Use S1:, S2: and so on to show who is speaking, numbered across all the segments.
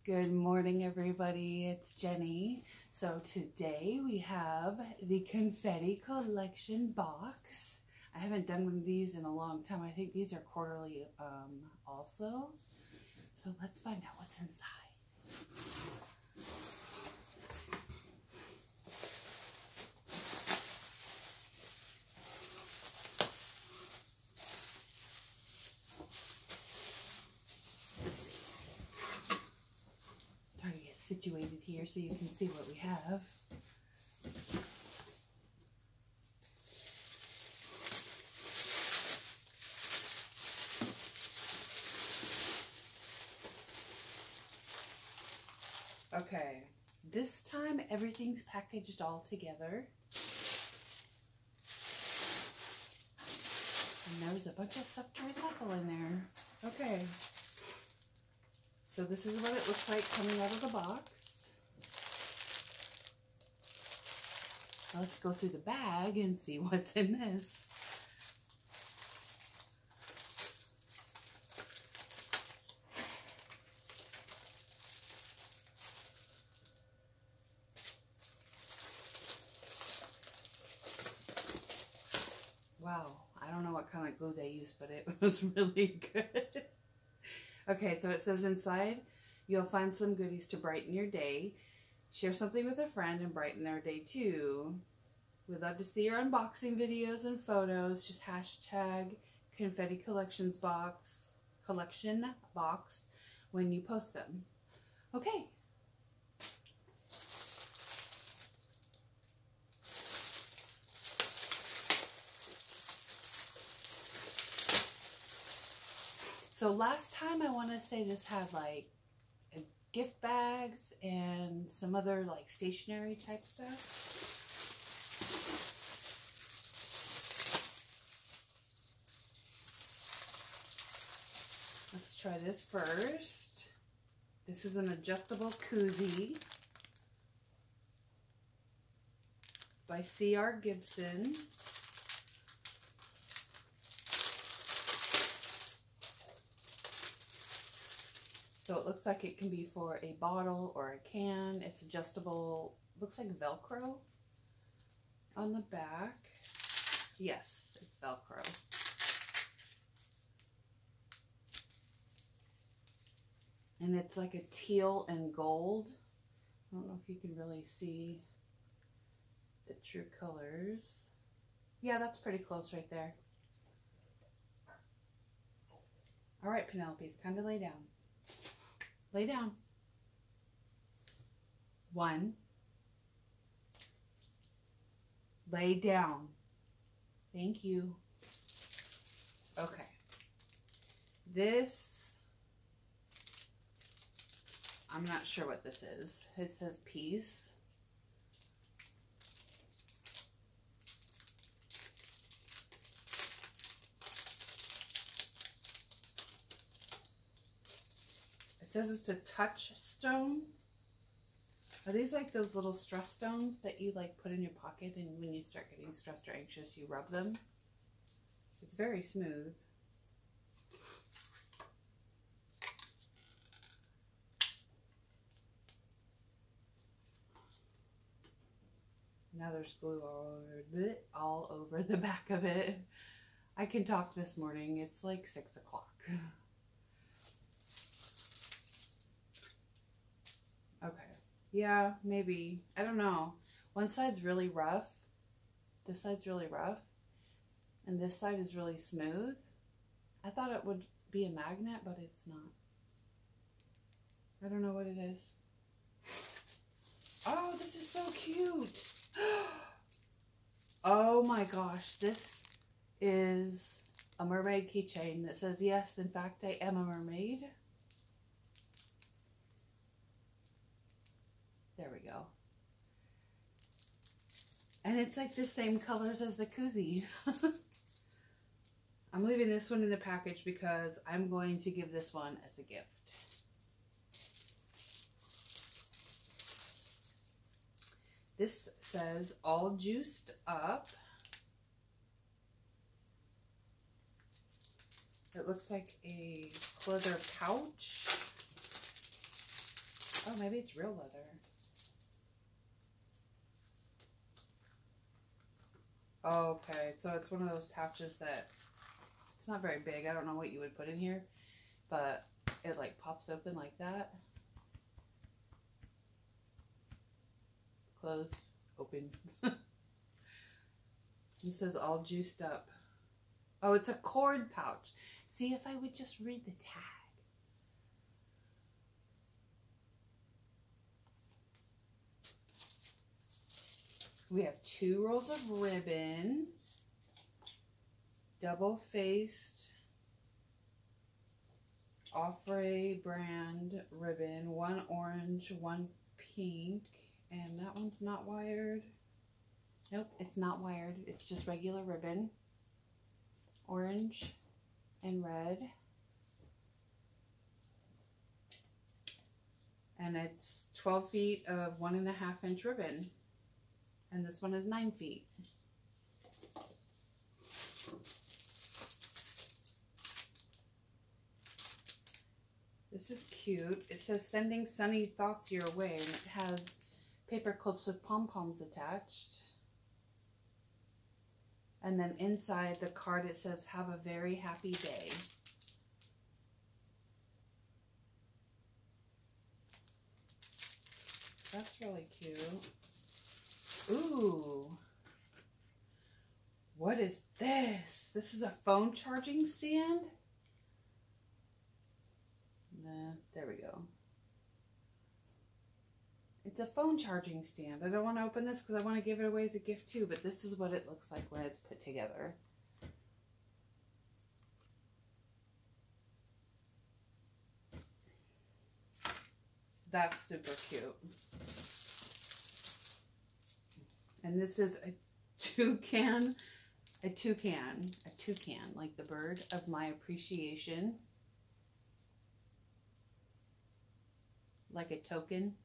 S1: Good morning, everybody. It's Jenny. So today we have the Confetti collection box. I haven't done one of these in a long time. I think these are quarterly also. So let's find out what's inside. Situated here so you can see what we have. Okay, this time everything's packaged all together. And there's a bunch of stuff to recycle in there. Okay. So this is what it looks like coming out of the box. Let's go through the bag and see what's in this. Wow, I don't know what kind of glue they used, but it was really good. Okay, so it says inside, you'll find some goodies to brighten your day. Share something with a friend and brighten their day too. We'd love to see your unboxing videos and photos. Just hashtag Confetti collection box when you post them. Okay. So last time I want to say this had like gift bags and some other like stationery type stuff. Let's try this first. This is an adjustable koozie by C.R. Gibson. So it looks like it can be for a bottle or a can. It's adjustable, looks like Velcro on the back. Yes, it's Velcro. And it's like a teal and gold. I don't know if you can really see the true colors. Yeah, that's pretty close right there. All right, Penelope, it's time to lay down. Lay down. 1. Lay down. Thank you. Okay. This, I'm not sure what this is. It says peace. It says it's a touchstone. Are these like those little stress stones that you like put in your pocket and when you start getting stressed or anxious, you rub them? It's very smooth. Now there's glue all over the back of it. I can talk this morning. It's like 6 o'clock. Okay, yeah, maybe. I don't know. One side's really rough. This side's really rough. And this side is really smooth. I thought it would be a magnet, but it's not. I don't know what it is. Oh, this is so cute. Oh my gosh, this is a mermaid keychain that says, yes, in fact, I am a mermaid. There we go. And it's like the same colors as the koozie. I'm leaving this one in the package because I'm going to give this one as a gift. This says all juiced up. It looks like a leather pouch. Oh, maybe it's real leather. Okay, so it's one of those pouches that it's not very big. I don't know what you would put in here, but it like pops open like that. Closed, open. It says all juiced up. Oh, it's a cord pouch. See, if I would just read the tag. We have 2 rolls of ribbon, double-faced Offray brand ribbon, 1 orange, 1 pink, and that one's not wired. Nope, it's not wired. It's just regular ribbon, orange and red. And it's 12 feet of 1.5 inch ribbon. And this one is 9 feet. This is cute. It says sending sunny thoughts your way, and it has paper clips with pom-poms attached. And then inside the card it says, have a very happy day. That's really cute. Ooh. What is this? This is a phone charging stand? Nah, there we go. It's a phone charging stand. I don't want to open this because I want to give it away as a gift too, but this is what it looks like when it's put together. That's super cute. And this is a toucan, like the bird of my appreciation. Like a token.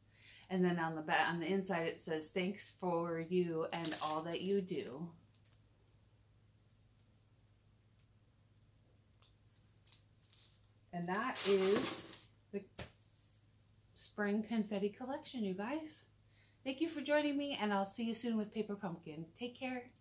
S1: And then on the back, on the inside, it says, thanks for you and all that you do. And that is the spring confetti collection, you guys. Thank you for joining me, and I'll see you soon with Paper Pumpkin. Take care.